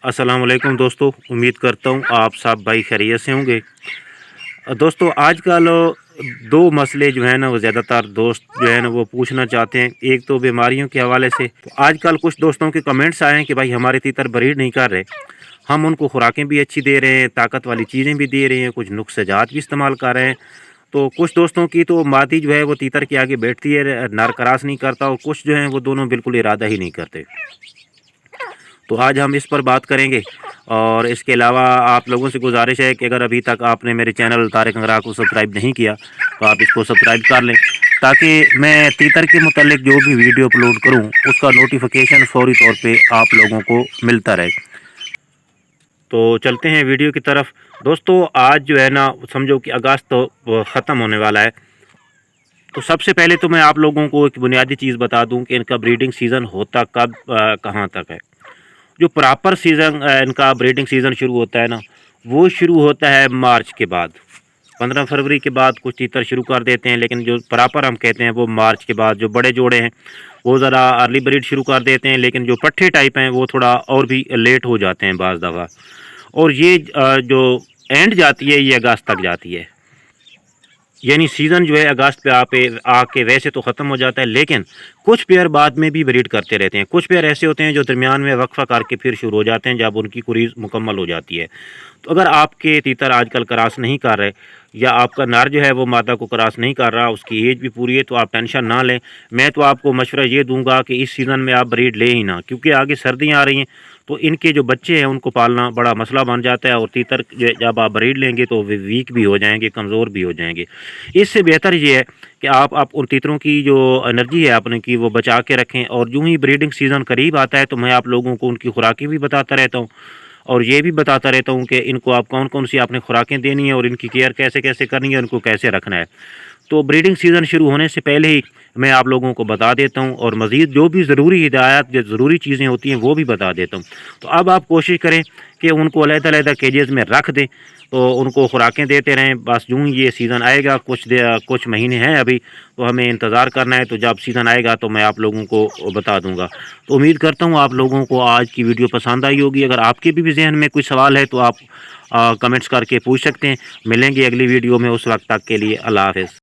अस्सलाम वालेकुम दोस्तों, उम्मीद करता हूँ आप सब भाई खैरियत से होंगे। दोस्तों आजकल दो मसले जो हैं ना वो ज़्यादातर दोस्त जो है ना वो पूछना चाहते हैं। एक तो बीमारियों के हवाले से, तो आजकल कुछ दोस्तों के कमेंट्स आए हैं कि भाई हमारे तीतर ब्रीड नहीं कर रहे। हम उनको खुराकें भी अच्छी दे रहे हैं, ताकत वाली चीज़ें भी दे रहे हैं, कुछ नुस्ख़ात भी इस्तेमाल कर रहे हैं। तो कुछ दोस्तों की तो मादी जो है वो तीतर के आगे बैठती है, नर क्रॉस नहीं करता, और कुछ जो हैं वो दोनों बिल्कुल इरादा ही नहीं करते। तो आज हम इस पर बात करेंगे। और इसके अलावा आप लोगों से गुजारिश है कि अगर अभी तक आपने मेरे चैनल तारिक अंगरा को सब्सक्राइब नहीं किया तो आप इसको सब्सक्राइब कर लें, ताकि मैं तीतर के मुतालिक जो भी वीडियो अपलोड करूं उसका नोटिफिकेशन फौरी तौर पे आप लोगों को मिलता रहे। तो चलते हैं वीडियो की तरफ। दोस्तों आज जो है ना समझो कि अगस्त तो ख़त्म होने वाला है। तो सबसे पहले तो मैं आप लोगों को एक बुनियादी चीज़ बता दूं कि इनका ब्रीडिंग सीज़न होता कब कहाँ तक है। जो प्रॉपर सीज़न इनका ब्रीडिंग सीज़न शुरू होता है ना, वो शुरू होता है मार्च के बाद। 15 फरवरी के बाद कुछ तीतर शुरू कर देते हैं, लेकिन जो प्रॉपर हम कहते हैं वो मार्च के बाद। जो बड़े जोड़े हैं वो ज़रा अर्ली ब्रीड शुरू कर देते हैं, लेकिन जो पट्ठे टाइप हैं वो थोड़ा और भी लेट हो जाते हैं बाज़ दफ़ा। और ये जो एंड जाती है ये अगस्त तक जाती है, यानी सीज़न जो है अगस्त पे आके वैसे तो ख़त्म हो जाता है, लेकिन कुछ पेयर बाद में भी ब्रीड करते रहते हैं। कुछ पेयर ऐसे होते हैं जो दरमियान में वक्फा करके फिर शुरू हो जाते हैं जब उनकी कुरीज़ मुकम्मल हो जाती है। तो अगर आपके तीतर आजकल क्रॉस नहीं कर रहे, या आपका नर जो है वो मादा को क्रॉस नहीं कर रहा, उसकी एज भी पूरी है, तो आप टेंशन ना लें। मैं तो आपको मशवरा ये दूंगा कि इस सीज़न में आप ब्रीड ले ही ना, क्योंकि आगे सर्दियाँ आ रही हैं तो इनके जो बच्चे हैं उनको पालना बड़ा मसला बन जाता है। और तीतर जब आप ब्रीड लेंगे तो वे वीक भी हो जाएंगे, कमज़ोर भी हो जाएंगे। इससे बेहतर ये है कि आप उन तीतरों की जो एनर्जी है अपने की वो बचा के रखें। और यूँ ही ब्रीडिंग सीज़न करीब आता है तो मैं आप लोगों को उनकी खुराकें भी बताता रहता हूँ, और ये भी बताता रहता हूँ कि इनको आप कौन कौन सी आपने खुराकें देनी है और इनकी केयर कैसे कैसे करनी है, उनको कैसे रखना है। तो ब्रीडिंग सीज़न शुरू होने से पहले ही मैं आप लोगों को बता देता हूँ, और मज़ीद जो भी ज़रूरी हिदायत जो ज़रूरी चीज़ें होती हैं वो भी बता देता हूँ। तो अब आप कोशिश करें कि उनको अलग-अलग केजेस में रख दें, तो उनको खुराकें देते रहें। बस यूँ ही ये सीज़न आएगा, कुछ महीने हैं अभी, तो हमें इंतज़ार करना है। तो जब सीज़न आएगा तो मैं आप लोगों को बता दूँगा। तो उम्मीद करता हूँ आप लोगों को आज की वीडियो पसंद आई होगी। अगर आपके भी ज़हन में कोई सवाल है तो आप कमेंट्स करके पूछ सकते हैं। मिलेंगे अगली वीडियो में, उस वक्त तक के लिए अल्लाह हाफ़िज़।